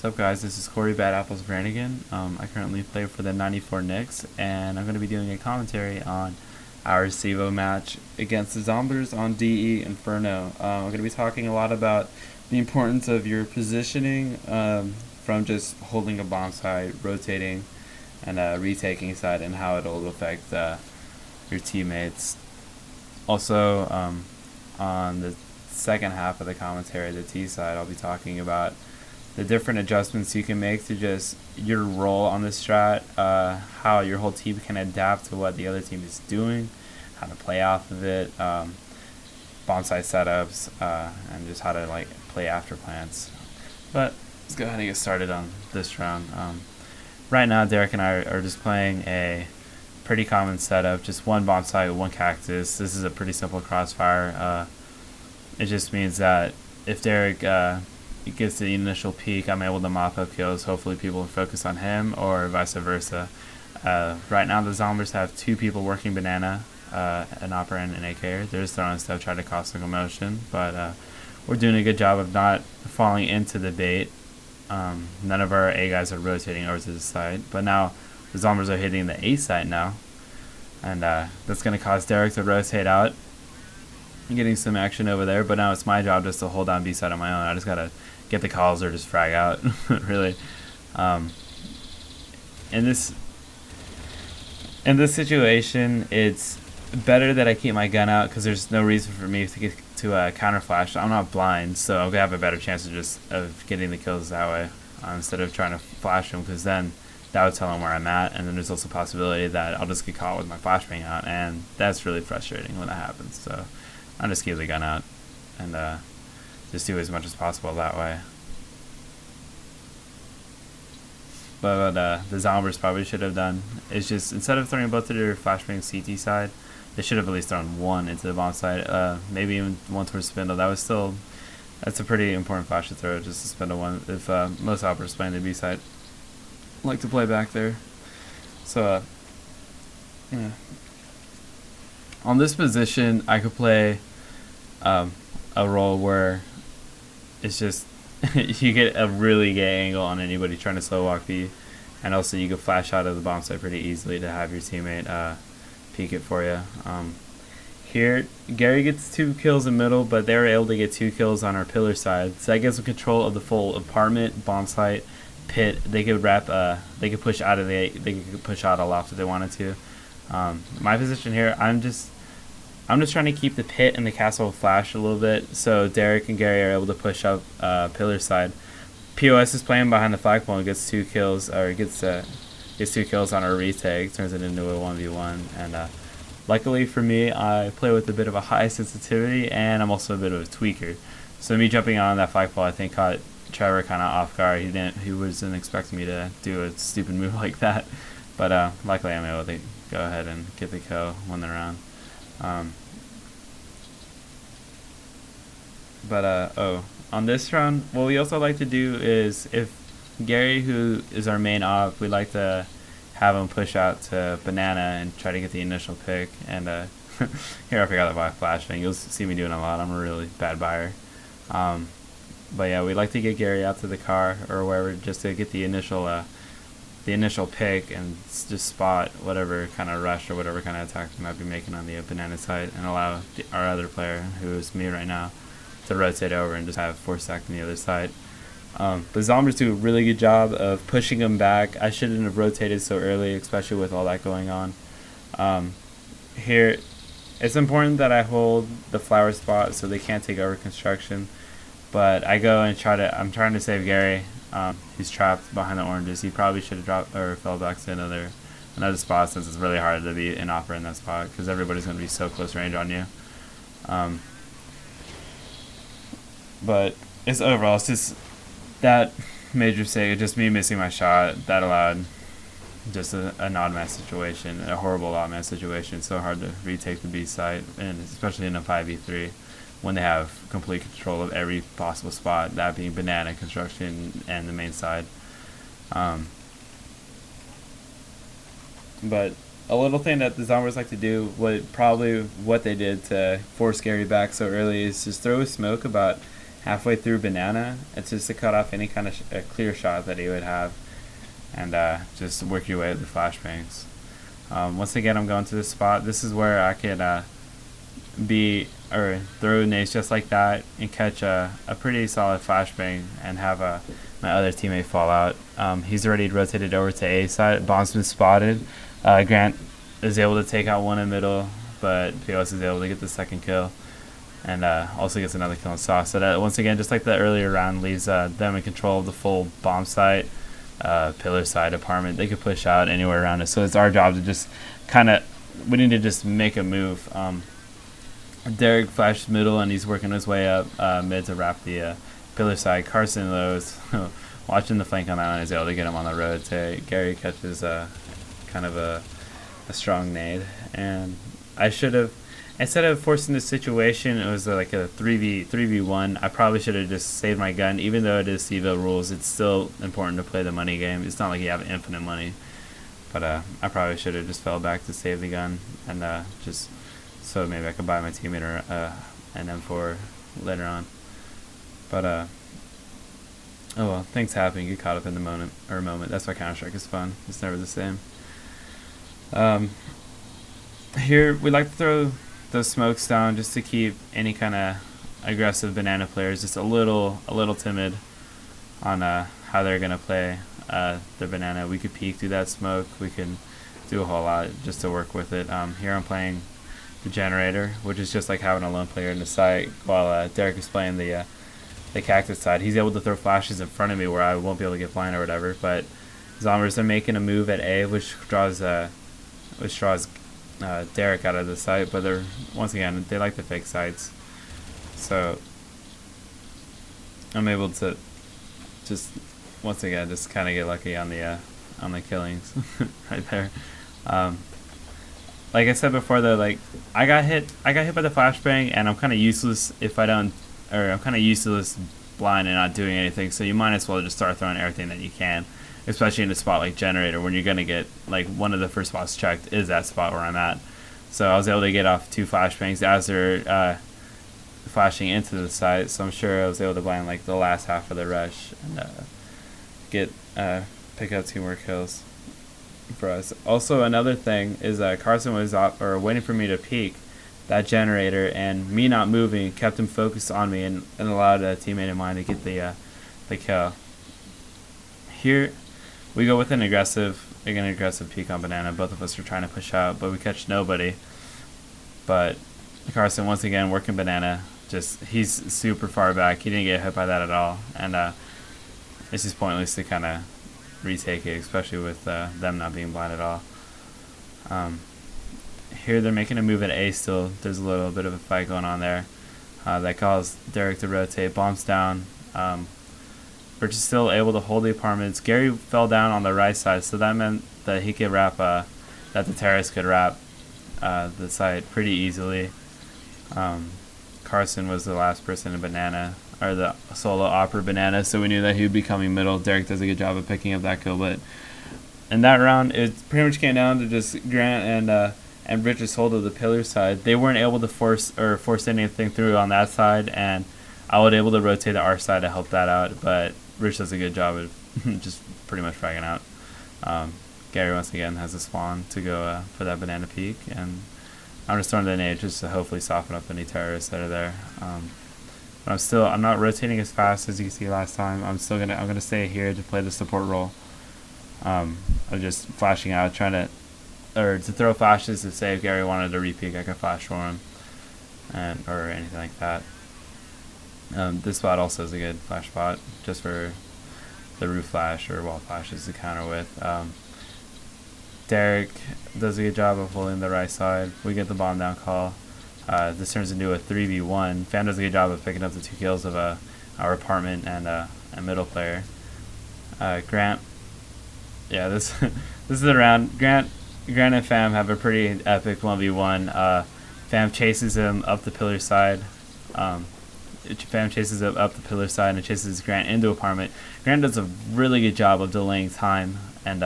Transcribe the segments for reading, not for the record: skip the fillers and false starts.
What's up, guys? This is Corey Badapples Brannigan. I currently play for the '94 Knicks, and I'm going to be doing a commentary on our CEVO match against the Zomblerz on DE Inferno. I'm going to be talking a lot about the importance of your positioning from just holding a bomb side, rotating, and retaking side, and how it'll affect your teammates. Also, on the second half of the commentary, the T side, I'll be talking about the different adjustments you can make to just your role on the strat, how your whole team can adapt to what the other team is doing, how to play off of it, bomb site setups, and just how to play after plants. But let's go ahead and get started on this round. Right now, Derek and I are just playing a pretty common setup, just one bomb site, one cactus. This is a pretty simple crossfire. It just means that if Derek gets the initial peak, I'm able to mop up kills. Hopefully people will focus on him, or vice versa. Right now the Zomblerz have two people working banana, an operand and an AKer. They're just throwing stuff, trying to cause single motion, but we're doing a good job of not falling into the bait. None of our A guys are rotating over to the side, but now the Zomblerz are hitting the A side now, and that's going to cause Derek to rotate out, getting some action over there. But now it's my job just to hold down B side on my own. I just gotta get the calls or just frag out. Really, in this situation, it's better that I keep my gun out because there's no reason for me to get to counter flash. I'm not blind, so I'm gonna have a better chance of getting the kills that way instead of trying to flash them, because then that would tell them where I'm at, and then there's also a possibility that I'll just get caught with my flashbang out, and that's really frustrating when that happens. So I'll just keep the gun out and just do as much as possible that way. But the Zomblerz probably should have done is just, instead of throwing both to their flashbang CT side, they should have at least thrown one into the bomb side, maybe even one towards spindle. That's a pretty important flash to throw, just to spindle one, if most operators playing the B side like to play back there. So yeah. On this position, I could play a role where it's just you get a really gay angle on anybody trying to slow walk B, and also you could flash out of the bomb site pretty easily to have your teammate peek it for you. Here, Gary gets 2 kills in middle, but they were able to get 2 kills on our pillar side, so that gives them control of the full apartment, bomb site, pit. They could they could push out a loft if they wanted to. My position here, I'm just trying to keep the pit and the castle flash a little bit, so Derek and Gary are able to push up pillar side. POS is playing behind the flagpole and gets 2 kills, or gets 2 kills on our retake, turns it into a 1v1, and luckily for me, I play with a bit of a high sensitivity, and I'm also a bit of a tweaker. So me jumping on that flagpole, I think, caught Trevor kind of off guard. He wasn't expecting me to do a stupid move like that, but luckily I'm able to go ahead and get the kill, win the round. On this round, what we also like to do is, if Gary, who is our main op, we like to have him push out to banana and try to get the initial pick. And here I forgot about flashbang. You'll see me doing a lot. I'm a really bad buyer. But yeah, we like to get Gary out to the car or wherever just to get the initial pick and just spot whatever kind of rush or whatever kind of attack we might be making on the banana side, and allow our other player, who is me right now, to rotate over and just have 4 stack on the other side. The Zomblerz do a really good job of pushing them back. I shouldn't have rotated so early, especially with all that going on. Here, it's important that I hold the flower spot so they can't take over construction, but I go and I'm trying to save Gary. He's trapped behind the oranges. He probably should have dropped or fell back to another spot, since it's really hard to be an opera in that spot because everybody's going to be so close range on you. But it's just that major mistake, just me missing my shot, that allowed just an odd man situation, a horrible odd man situation. It's so hard to retake the B site, and especially in a 5v3 when they have complete control of every possible spot, that being banana, construction, and the main side. But a little thing that the Zomblerz like to do, what they did to force Gary back so early, is just throw a smoke about halfway through banana. It's just to cut off any kind of clear shot that he would have, and just work your way with the flashbangs. Once again, I'm going to this spot. This is where I could throw nades just like that and catch a pretty solid flashbang and have my other teammate fall out. He's already rotated over to A side. Bomb's been spotted. Grant is able to take out one in the middle, but POS is able to get the second kill, and also gets another kill on Sauce. So that, once again, just like the earlier round, leaves them in control of the full bomb site, pillar side, apartment. They could push out anywhere around it. So it's our job to just we need to just make a move. Derek flashes middle, and he's working his way up mid to wrap the pillar side. Carson, though, is watching the flank on that one, is able to get him on the road. Gary catches kind of a strong nade, and I should have, instead of forcing the situation, it was like a 3v1. I probably should have just saved my gun. Even though it is CVO rules, it's still important to play the money game. It's not like you have infinite money, but I probably should have just fell back to save the gun, and just so maybe I could buy my teammate an M4 later on. But oh well, things happen. You get caught up in the moment. That's why Counter-Strike is fun. It's never the same. Here we like to throw those smokes down just to keep any kind of aggressive banana players just a little timid on how they're gonna play their banana. We could peek through that smoke. We can do a whole lot just to work with it. Here I'm playing the generator, which is just like having a lone player in the site, while Derek is playing the cactus side. He's able to throw flashes in front of me where I won't be able to get blind or whatever. But Zomblerz are making a move at A, which draws Derek out of the site. But they're, once again, they like the fake sites, so I'm able to just once again just kind of get lucky on the killings right there. Like I said before, though, like I got hit by the flashbang, and I'm kind of useless if I don't, or I'm kind of useless blind and not doing anything. So you might as well just start throwing everything that you can, especially in a spot like generator, when you're gonna get like one of the first spots checked is that spot where I'm at. So I was able to get off 2 flashbangs as they're flashing into the site. So I'm sure I was able to blind like the last half of the rush and pick up 2 more kills for us. Also, another thing is Carson was waiting for me to peek that generator, and me not moving kept him focused on me and allowed a teammate of mine to get the kill. Here we go with an aggressive peek on banana. Both of us are trying to push out, but we catch nobody. But Carson, once again, working banana. He's super far back. He didn't get hit by that at all, and it's just pointless to kind of retake it, especially with them not being blind at all. Here they're making a move at A still. There's a little bit of a fight going on there. That caused Derek to rotate. Bombs down. We're just still able to hold the apartments. Gary fell down on the right side, so that meant that he could wrap, that the terrorist could wrap the site pretty easily. Carson was the last person in banana, or the solo opera banana, so we knew that he would be coming middle. Derek does a good job of picking up that kill, but in that round, it pretty much came down to just Grant and Rich's hold of the pillar side. They weren't able to force anything through on that side, and I was able to rotate to our side to help that out, but Rich does a good job of just pretty much fragging out. Gary once again has a spawn to go for that banana peak, and I'm just throwing the nade just to hopefully soften up any terrorists that are there. But I'm not rotating as fast as you can see last time. I'm gonna stay here to play the support role. I'm just flashing out, to throw flashes to say if Gary wanted to re-peek, I could flash for him, or anything like that. This spot also is a good flash spot, just for the roof flash or wall flashes to counter with. Derek does a good job of holding the right side. We get the bomb down call. This turns into a 3v1. Fam does a good job of picking up the 2 kills of our apartment and a middle player. Grant, yeah, this is the round. Grant and Fam have a pretty epic 1v1. Fam chases him up the pillar side. Fam chases up the pillar side and chases Grant into apartment. Grant does a really good job of delaying time and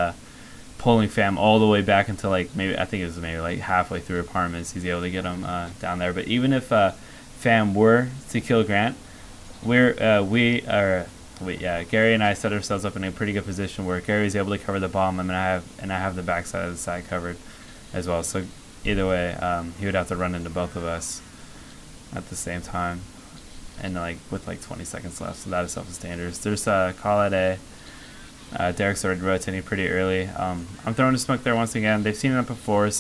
pulling Fam all the way back until like maybe halfway through apartments. He's able to get him down there. But even if Fam were to kill Grant, Gary and I set ourselves up in a pretty good position where Gary's able to cover the bomb, and I have the backside of the side covered as well. So either way, he would have to run into both of us at the same time, and with 20 seconds left. So that is self-standards. There's call at A. Derek's already rotating pretty early. I'm throwing a smoke there once again. They've seen it before, or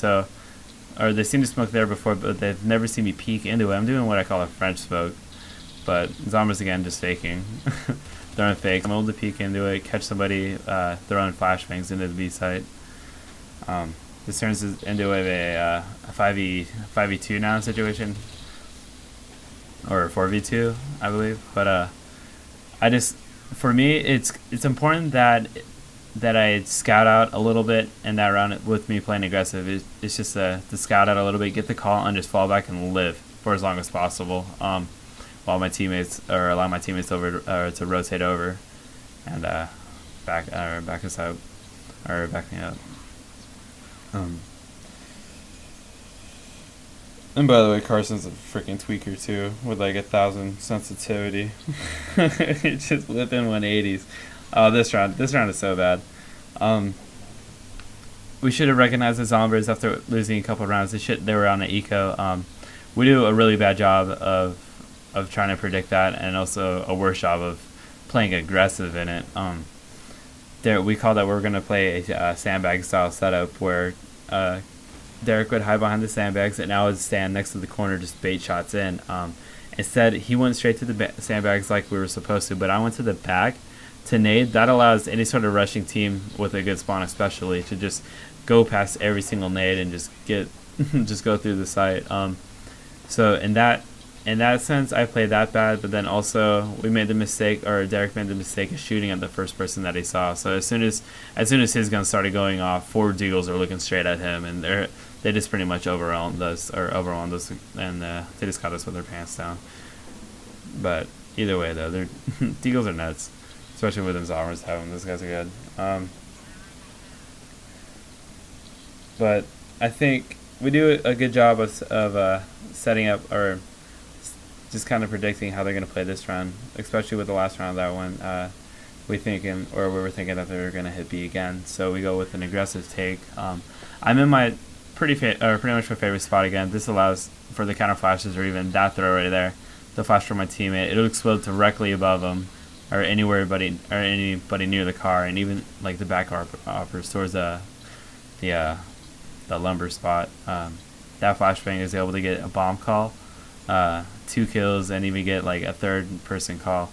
they've seen the smoke there before, but they've never seen me peek into it. I'm doing what I call a French smoke, but Zomblerz again just faking. Throwing fake. I'm able to peek into it, catch somebody throwing flashbangs into the B site. This turns into a 5v2 now situation, or 4v2, I believe. But for me, it's important that I scout out a little bit in that round with me playing aggressive. It's just to scout out a little bit, get the call, and just fall back and live for as long as possible. While my teammates, or allow my teammates to rotate over and back us out, or back me up. And by the way, Carson's a freaking tweaker too, with 1,000 sensitivity. It's just whipping 180s. Oh, this round is so bad. We should have recognized the Zomblerz after losing a couple of rounds. They were on an eco. We do a really bad job of trying to predict that, and also a worse job of playing aggressive in it. We call that we're going to play a sandbag style setup where Derek would hide behind the sandbags, and I would stand next to the corner, just bait shots in. Instead, he went straight to the sandbags like we were supposed to, but I went to the back to nade. That allows any sort of rushing team with a good spawn, especially, to just go past every single nade and just go through the site. So in that sense, I played that bad, but then also we made the mistake, or Derek made the mistake of shooting at the first person that he saw. So as soon as his gun started going off, 4 deagles are looking straight at him, and they just pretty much overwhelmed us, and they just caught us with their pants down. But either way, though, deagles are nuts, especially with them Zomblerz having. Those guys are good. But I think we do a good job of setting up, or just kind of predicting how they're going to play this round, especially with the last round that one. We were thinking that they were going to hit B again, so we go with an aggressive take. I'm in my pretty much my favorite spot again. This allows for the counter flashes, or even that throw right there, the flash from my teammate. It'll explode directly above him, or anybody near the car, and even the back offers towards the lumber spot. That flashbang is able to get a bomb call, 2 kills, and even get a third person call.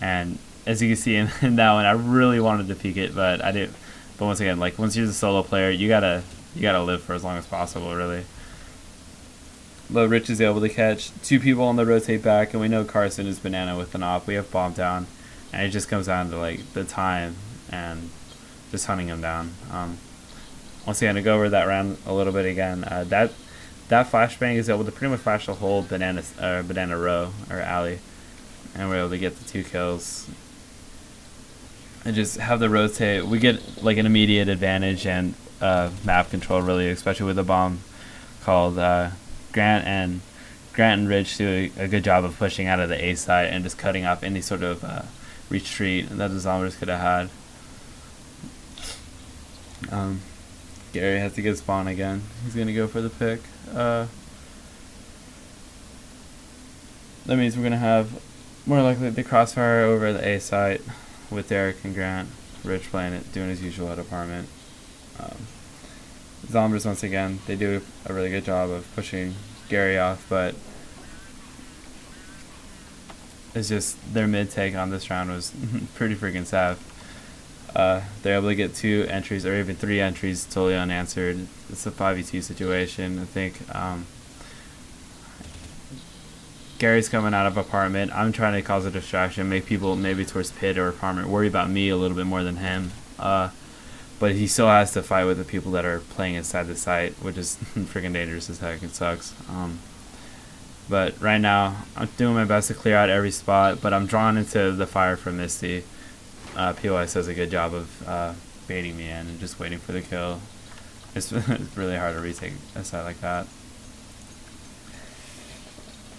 And as you can see in that one, I really wanted to peek it, but I didn't. But once again, once you're the solo player, you gotta live for as long as possible, really. But Rich is able to catch 2 people on the rotate back, and we know Carson is banana with an op. We have bomb down, and it just comes down to the time and just hunting him down. Once again, to go over that round a little bit again, that flashbang is able to pretty much flash the whole banana row or alley, and we're able to get the 2 kills and just have the rotate. We get an immediate advantage and map control, really, especially with the bomb called. Grant and Rich do a good job of pushing out of the A side and just cutting off any sort of retreat that the Zomblerz could have had. Gary has to get spawn again. He's going to go for the pick. That means we're going to have more likely the crossfire over the A site with Derek and Grant. Rich playing it, doing his usual at apartment. Zomblerz, once again, they do a really good job of pushing Gary off, but it's just their mid take on this round was pretty freaking sad. They're able to get 2 entries, or even 3 entries, totally unanswered. It's a 5v2 situation. I think Gary's coming out of apartment. I'm trying to cause a distraction, make people maybe towards pit or apartment worry about me a little bit more than him. But he still has to fight with the people that are playing inside the site, which is freaking dangerous as heck. It sucks. But right now, I'm doing my best to clear out every spot, but I'm drawn into the fire from Misty. POS does a good job of baiting me in and just waiting for the kill. It's really hard to retake a site like that.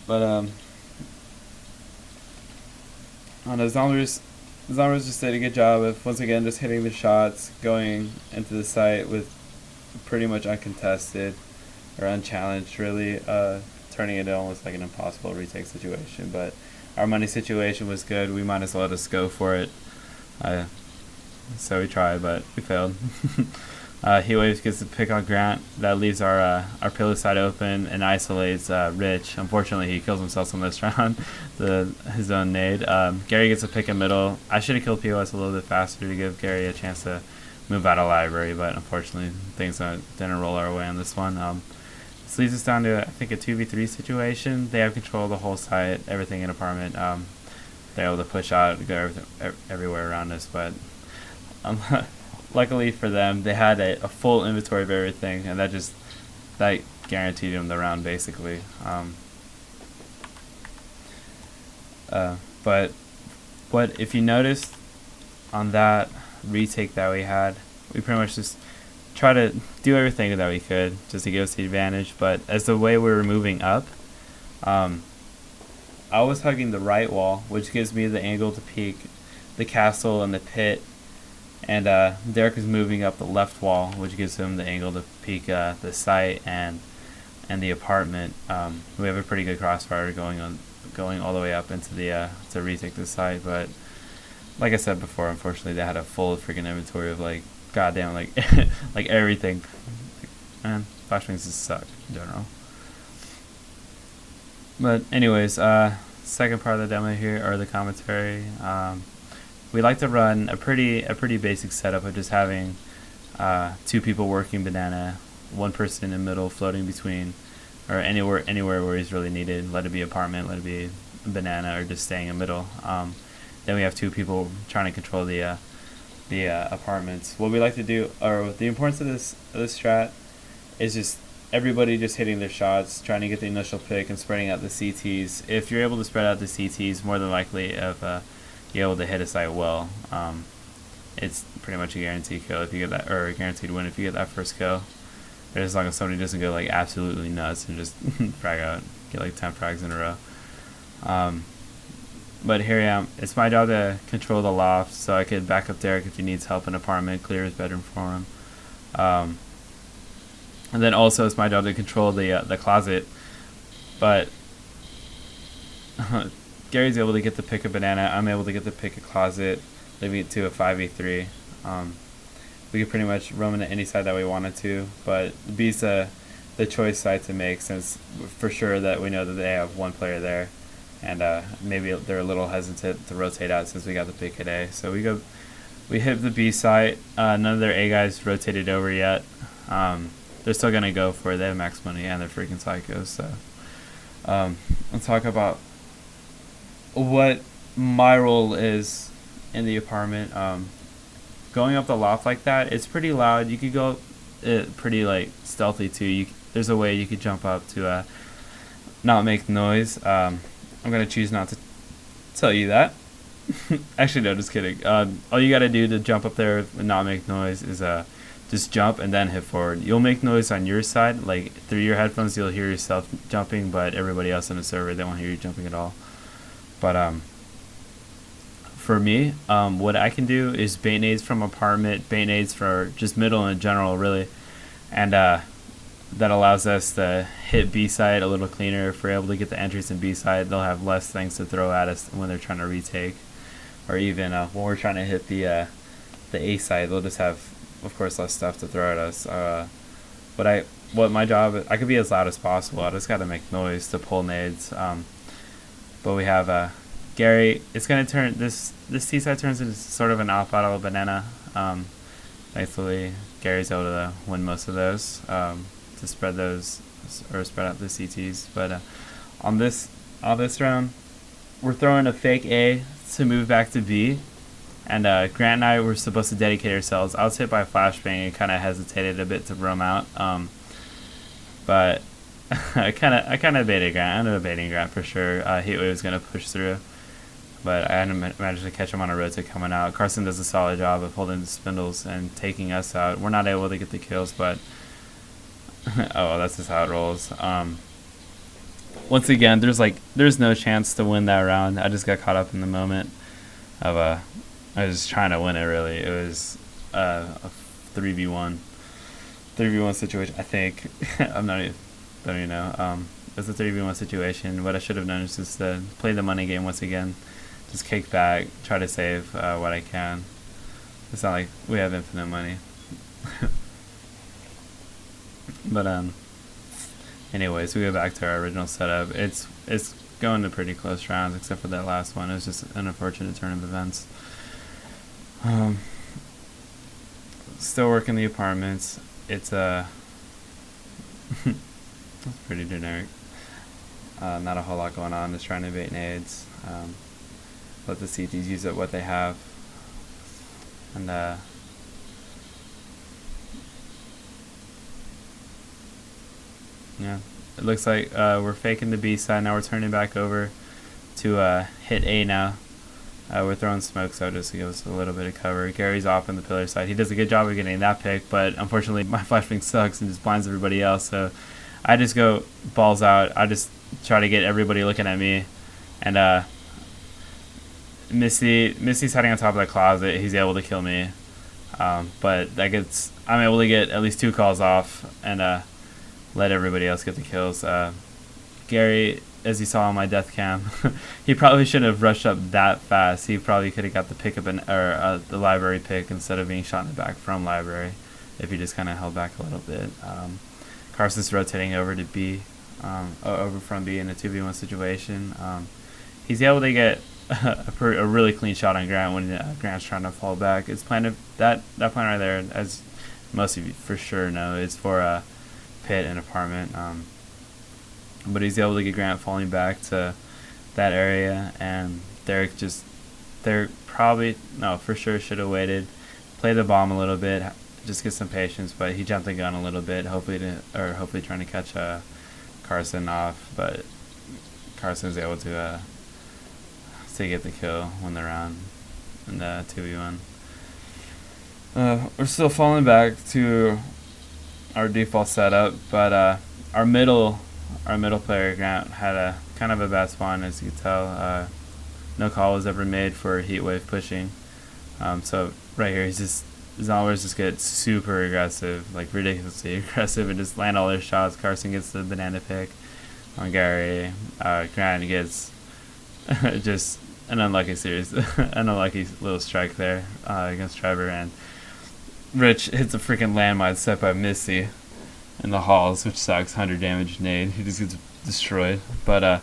But On the Zomblerz just did a good job of once again just hitting the shots, going into the site with pretty much uncontested or unchallenged, really, turning it into almost like an impossible retake situation. But our money situation was good. We might as well just go for it. So we tried, but we failed. He waves gets the pick on Grant. That leaves our pillow side open and isolates Rich. Unfortunately, he kills himself on this round. His own nade. Gary gets a pick in middle. I should have killed POS a little bit faster to give Gary a chance to move out of library, but unfortunately things didn't roll our way on this one. This leads us down to, I think, a 2v3 situation. They have control of the whole site, everything in apartment. They're able to push out, go everywhere around us, but luckily for them, they had a full inventory of everything, and that guaranteed them the round, basically. But if you noticed on that retake that we had, we pretty much just try to do everything that we could just to give us the advantage. But as the way we were moving up, I was hugging the right wall, which gives me the angle to peek the castle and the pit, and Derek is moving up the left wall, which gives him the angle to peek the site and the apartment. We have a pretty good crossfire going all the way up into the to retake the site, but like I said before, unfortunately they had a full freaking inventory of like goddamn like like everything. Man, flashbangs just suck in general. But anyways, second part of the demo here, or the commentary. We like to run a pretty basic setup of just having two people working banana, one person in the middle floating between, or anywhere where he's really needed. Let it be apartment, let it be banana, or just staying in the middle. Then we have two people trying to control the apartments. What we like to do, or the importance of this strat, is just everybody just hitting their shots, trying to get the initial pick and spreading out the CTs. If you're able to spread out the CTs, more than likely if you're able to hit a site well, it's pretty much a guaranteed kill if you get that, or a guaranteed win if you get that first kill. As long as somebody doesn't go like absolutely nuts and just frag out, get like 10 frags in a row. But here I am. It's my job to control the loft, so I could back up Derek if he needs help in apartment, clear his bedroom for him. And then also it's my job to control the closet. But Gary's able to get the pick a banana. I'm able to get the pick a closet, leaving it to a 5v3. We could pretty much roam into any side that we wanted to, but B's the choice side to make, since for sure that we know that they have one player there, and maybe they're a little hesitant to rotate out since we got the pick at A. So we hit the B site. None of their A guys rotated over yet. They're still gonna go for it. They have max money and they're freaking psychos. So let's talk about what my role is in the apartment. Going up the loft like that, it's pretty loud. You could go pretty like stealthy too. There's a way you could jump up to not make noise. I'm gonna choose not to tell you that. Actually, no, just kidding. All you gotta do to jump up there and not make noise is just jump and then hit forward. You'll make noise on your side, like through your headphones. You'll hear yourself jumping, but everybody else on the server, they won't hear you jumping at all. But for me, what I can do is bait nades from apartment, bait nades for just middle in general, really, and that allows us to hit B side a little cleaner. If we're able to get the entries in B side, they'll have less things to throw at us when they're trying to retake, or even when we're trying to hit the A side, they'll just have, of course, less stuff to throw at us. What my job, I could be as loud as possible. I just got to make noise to pull nades. But we have Gary. It's gonna turn this C side turns into sort of an off bottle of banana. Thankfully, Gary's able to win most of those to spread those, or spread out the CTs. But on this round, we're throwing a fake A to move back to B. And Grant and I were supposed to dedicate ourselves. I was hit by a flashbang and kind of hesitated a bit to roam out. But I kind of baited Grant. I ended up baiting Grant for sure. Heatwave was going to push through, but I hadn't managed to catch him on a rotate coming out. Carson does a solid job of holding the spindles and taking us out. We're not able to get the kills, but oh, that's just how it rolls. Once again, there's no chance to win that round. I just got caught up in the moment. of I was trying to win it. Really, it was a 3v1 situation. I think I'm not even, don't even know. It was a 3v1 situation. What I should have done is just play the money game once again, just kick back, try to save what I can. It's not like we have infinite money. But anyways, we go back to our original setup. It's going to pretty close rounds, except for that last one. It was just an unfortunate turn of events. Still working the apartments. It's it's pretty generic. Not a whole lot going on. Just trying to bait nades. Let the CTs use up what they have. And yeah, it looks like we're faking the B side. Now we're turning back over to hit A now. We're throwing smoke, so just to give us a little bit of cover. Gary's off on the pillar side. He does a good job of getting that pick, but unfortunately my flashbang sucks and just blinds everybody else. So I just go balls out. I just try to get everybody looking at me, and Missy's hiding on top of that closet. He's able to kill me, but I'm able to get at least 2 calls off and let everybody else get the kills. Gary, as you saw on my death cam, he probably shouldn't have rushed up that fast. He probably could have got the pick up the library pick instead of being shot in the back from library, if he just kind of held back a little bit. Carson's rotating over to B, over from B in a 2v1 situation. He's able to get a really clean shot on Grant when Grant's trying to fall back. It's planned that plan right there, as most of you for sure know, is for a pit and apartment. But he's able to get Grant falling back to that area, and Derek probably, no, for sure should have waited, play the bomb a little bit, just get some patience, but he jumped the gun a little bit, hopefully trying to catch Carson off, but Carson's able to get the kill when they're on in the 2v1. We're still falling back to our default setup, but our middle player, Grant, had a kind of a bad spawn, as you can tell. No call was ever made for heat wave pushing. So right here, Zomblerz just gets super aggressive, like ridiculously aggressive, and just land all their shots. Carson gets the banana pick on Gary. Grant gets just an unlucky little strike there against Trevor, and Rich hits a freaking landmine set by Missy in the halls, which sucks. 100 damage nade. He just gets destroyed. But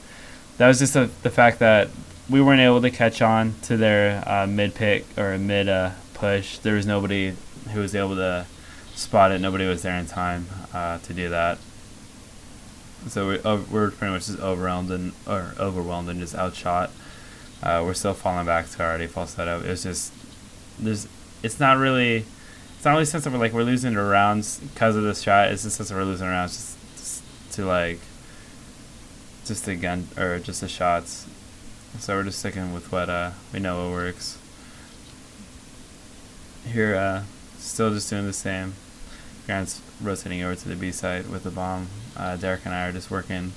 that was just the fact that we weren't able to catch on to their mid pick or mid push. There was nobody who was able to spot it. Nobody was there in time to do that. So we're pretty much just overwhelmed and just outshot. We're still falling back to our default setup. It's just it's not really a sense of we're losing the rounds because of this shot. It's just a sense of we're losing rounds just the gun or just the shots. So we're just sticking with what we know what works. Here, still just doing the same. Grant's rotating over to the B site with the bomb. Derek and I are just working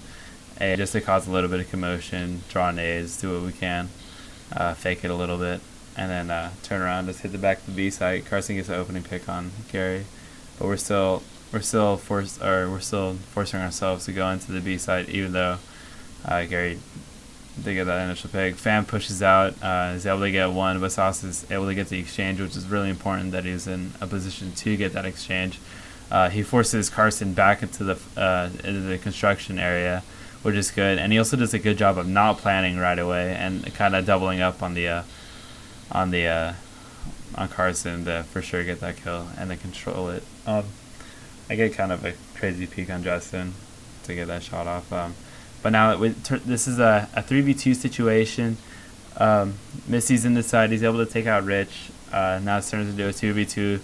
A just to cause a little bit of commotion, draw nades, do what we can, fake it a little bit, and then turn around, just hit the back of the B site. Carson gets an opening pick on Gary, but we're still forcing ourselves to go into the B site, even though Gary did get that initial pick. Fam pushes out, is able to get one, but Sauce is able to get the exchange, which is really important that he's in a position to get that exchange. He forces Carson back into the construction area, which is good, and he also does a good job of not planning right away and kind of doubling up on Carson to for sure get that kill and then control it. I get kind of a crazy peek on Justin to get that shot off. But now this is a 3v2 situation. Missy's in the side. He's able to take out Rich. Now it turns into a 2v2.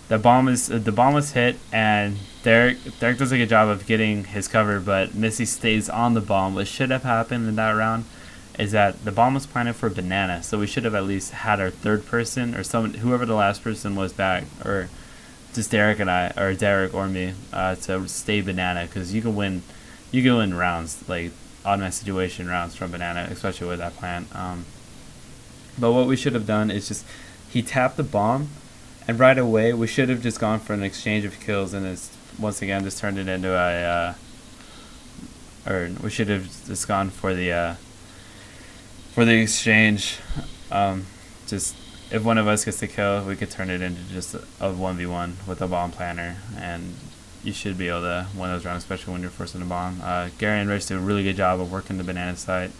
The bomb was hit, and Derek does a good job of getting his cover, but Missy stays on the bomb. What should have happened in that round is that the bomb was planted for banana, so we should have at least had our third person or whoever the last person was back, or just Derek and I, or Derek or me, to stay banana, because you can win rounds, like automatic situation rounds from banana, especially with that plant. But what we should have done is just, he tapped the bomb, and right away we should have just gone for an exchange of kills, and it's once again just turned it into a or we should have just gone for the exchange. Just if one of us gets the kill, we could turn it into just a 1v1 with a bomb planter, and you should be able to win those rounds, especially when you're forcing a bomb. Gary and Rich do a really good job of working the banana site.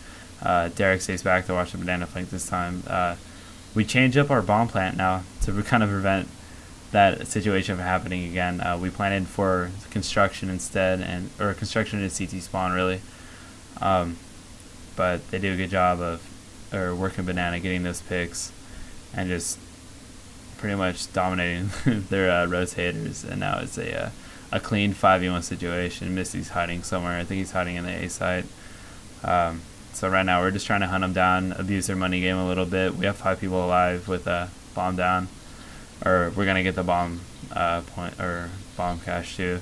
Derek stays back to watch the banana flank this time. We change up our bomb plant now to kind of prevent that situation from happening again. We planted for construction instead, or construction and CT spawn really. But they do a good job of working banana, getting those picks, and just pretty much dominating their rotators. And now it's a clean 5v1 situation. Misty's hiding somewhere. I think he's hiding in the A site. So right now we're just trying to hunt them down, abuse their money game a little bit. We have 5 people alive with a bomb down, or we're gonna get the bomb point or bomb cache too.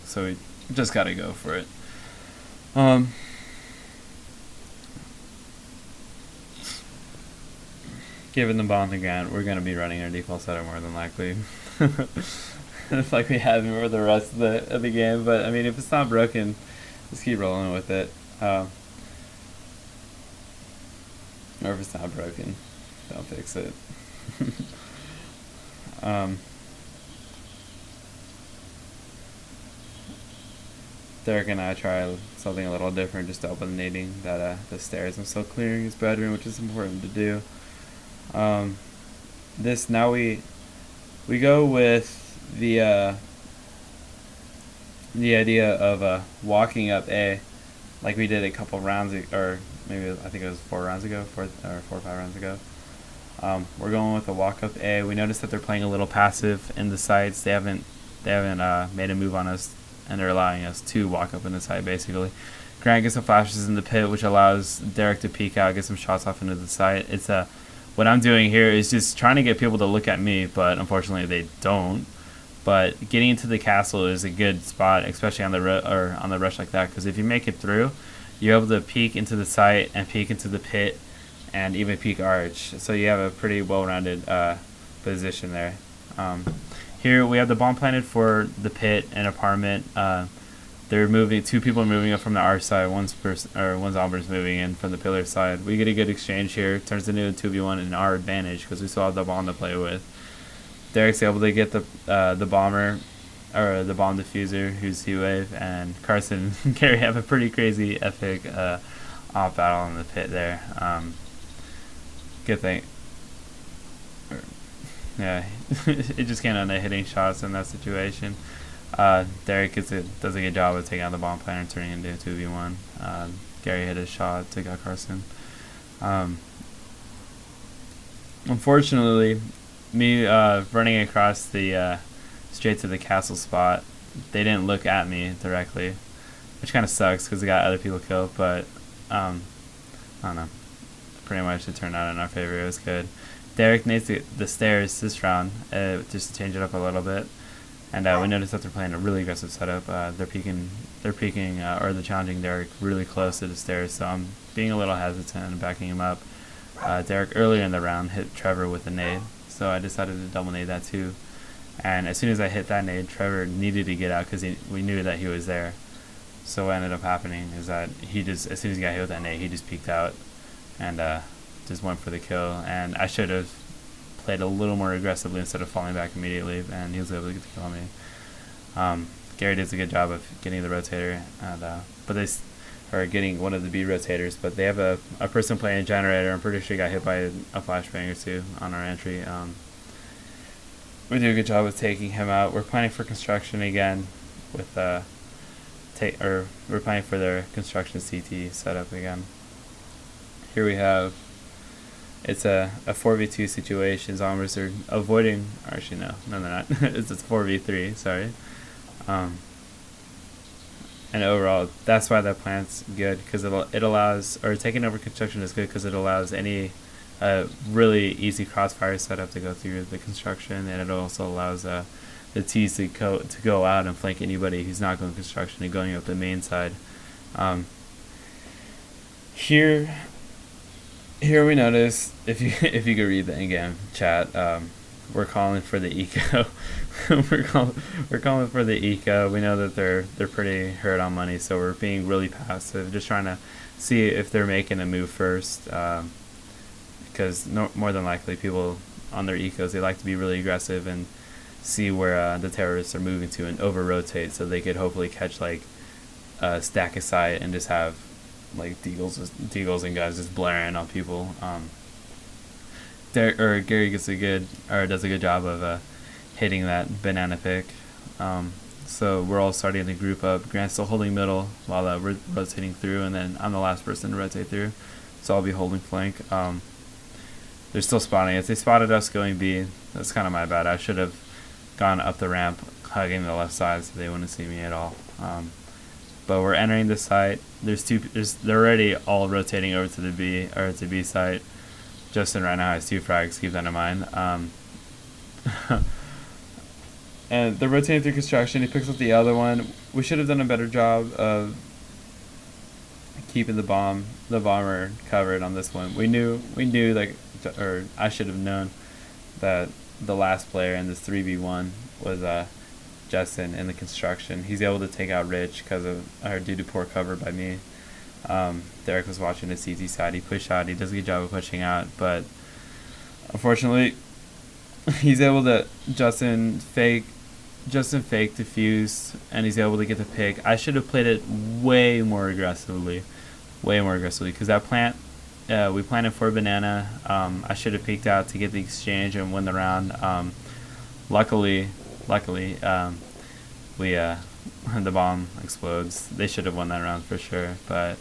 So we just gotta go for it. Given the bomb again, we're gonna be running our default setup more than likely. It's like we have for the rest of the game, but I mean, if it's not broken, just keep rolling with it. Or if it's not broken, don't fix it. Derek and I try something a little different, just eliminating that the stairs. I'm still clearing his bedroom, which is important to do. This now we go with the idea of walking up A, like we did a couple rounds, or maybe I think it was 4 or 5 rounds ago. We're going with a walk up A. We noticed that they're playing a little passive in the sites. They haven't made a move on us, and they're allowing us to walk up in the site basically. Grant gets some flashes in the pit, which allows Derek to peek out, get some shots off into the site. It's what I'm doing here is just trying to get people to look at me, but unfortunately they don't. But getting into the castle is a good spot, especially on the rush like that, because if you make it through, you're able to peek into the site and peek into the pit and even peek arch. So you have a pretty well-rounded position there. Here we have the bomb planted for the pit and apartment. They're moving. 2 people are moving up from the arch side. One Zomblerz moving in from the pillar side. We get a good exchange here. Turns into a 2v1 in our advantage because we still have the bomb to play with. Derek's able to get the bomber, or the bomb diffuser, who's Heatwave, and Carson and Gary have a pretty crazy epic off battle in the pit there. Good thing. Yeah, it just came on the hitting shots in that situation. Derek does a good job of taking out the bomb planter and turning it into a 2v1. Gary hit his shot, took out Carson. Unfortunately, me running across the straight to the castle spot, they didn't look at me directly, which kind of sucks because it got other people killed, but I don't know. Pretty much it turned out in our favor. It was good. Derek nades the stairs this round, just to change it up a little bit. And we noticed that they're playing a really aggressive setup. They're peeking, or they're challenging Derek really close to the stairs. So I'm being a little hesitant and backing him up. Derek earlier in the round hit Trevor with a nade, so I decided to double nade that too. And as soon as I hit that nade, Trevor needed to get out because we knew that he was there. So what ended up happening is that he just, as soon as he got hit with that nade, he just peeked out and just went for the kill. And I should have played a little more aggressively instead of falling back immediately, and he was able to get the kill on me. Gary does a good job of getting the rotator, but they are getting one of the B rotators, but they have a person playing a generator. I'm pretty sure he got hit by a flashbang or two on our entry. We do a good job of taking him out. We're planning for construction again with we're planning for their construction CT setup again. Here we have, it's a 4v2 situation. Zomblerz are avoiding, or actually no they're not. It's a 4v3, sorry. And overall, that's why that plant's good, because it allows, or taking over construction is good because it allows any really easy crossfire setup to go through the construction, and it also allows the T's to go out and flank anybody who's not going construction and going up the main side. Here here we notice, if you if you could read the in-game chat, we're calling for the eco. we're calling for the eco. We know that they're pretty hurt on money, so we're being really passive, just trying to see if they're making a move first, because more than likely people on their ecos, they like to be really aggressive and see where the terrorists are moving to and over rotate, so they could hopefully catch like a stack of sight and just have like deagles and guys just blaring on people. Gary does a good job of hitting that banana pick. So we're all starting to group up. Grant's still holding middle while we're rotating through, and then I'm the last person to rotate through, so I'll be holding flank. They're still spotting us. They spotted us going B. That's kind of my bad. I should have gone up the ramp, hugging the left side so they wouldn't see me at all. But we're entering the site. They're already all rotating over to the B site. Justin right now has 2 frags. Keep that in mind. And they're rotating through construction. He picks up the other one. We should have done a better job of keeping the bomber covered on this one. We knew like, or I should have known that the last player in this 3v1 was Justin in the construction. He's able to take out Rich due to poor cover by me. Derek was watching the CT side. He pushed out. He does a good job of pushing out, but unfortunately, he's able to Justin fake defuse, and he's able to get the pick. I should have played it way more aggressively, because that plant. We planted for banana. I should have peeked out to get the exchange and win the round. Luckily, the bomb explodes. They should have won that round for sure, but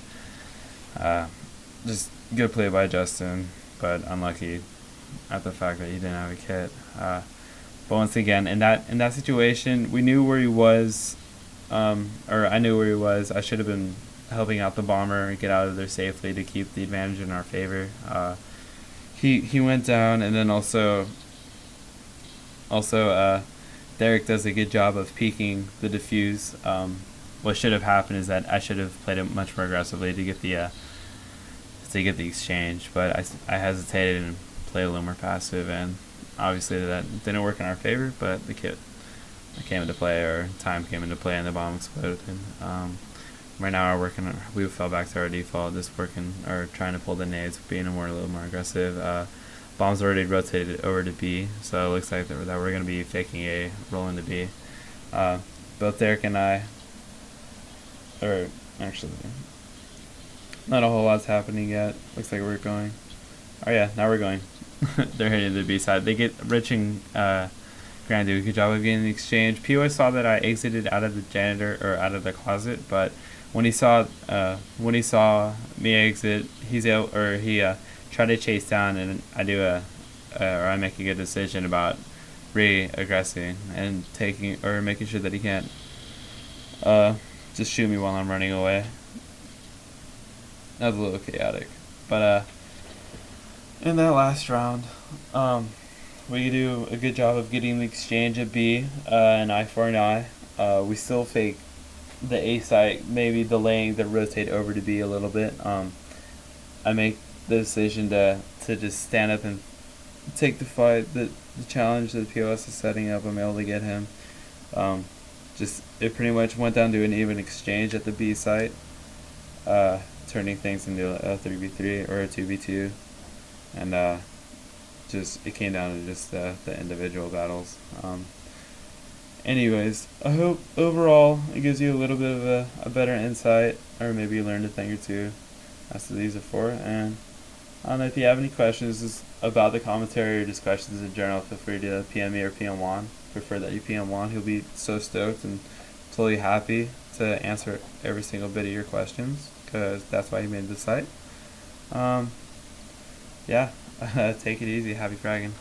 just good play by Justin, but unlucky at the fact that he didn't have a kit. But once again, in that situation, we knew where he was, or I knew where he was. I should have been helping out the bomber and get out of there safely to keep the advantage in our favor. He went down, and then also Derek does a good job of peeking the defuse. What should have happened is that I should have played it much more aggressively to get the exchange, but I hesitated and played a little more passive, and obviously that didn't work in our favor. But the kit came into play, or time came into play, and the bomb exploded. Right now we fell back to our default, just working or trying to pull the nades, being a little more aggressive. Bomb's already rotated over to B, so it looks like that we're going to be faking A, rolling to B. Both Derek and I, or actually, not a whole lot's happening yet. Looks like we're going. Oh yeah, now we're going. They're hitting the B side. They get Rich and Grant do a good job of getting the exchange. POS saw that I exited out of the janitor, or out of the closet, but when he saw me exit, he tried to chase down, and I make a good decision about re-aggressing and making sure that he can't just shoot me while I'm running away. That was a little chaotic, but in that last round, we do a good job of getting the exchange at B, an eye for an eye. We still fake the A site, maybe delaying the rotate over to B a little bit. I make the decision to just stand up and take the fight, the challenge that POS is setting up. I'm able to get him. It pretty much went down to an even exchange at the B site, turning things into a 3v3 or a 2v2, and it came down to just the individual battles. Anyways, I hope overall it gives you a little bit of a better insight, or maybe you learned a thing or two as to these are for. And I don't know, if you have any questions about the commentary or just questions in general, feel free to PM me or PM Juan. Prefer that you PM Juan. He'll be so stoked and totally happy to answer every single bit of your questions, because that's why he made the site. Yeah, take it easy. Happy fragging.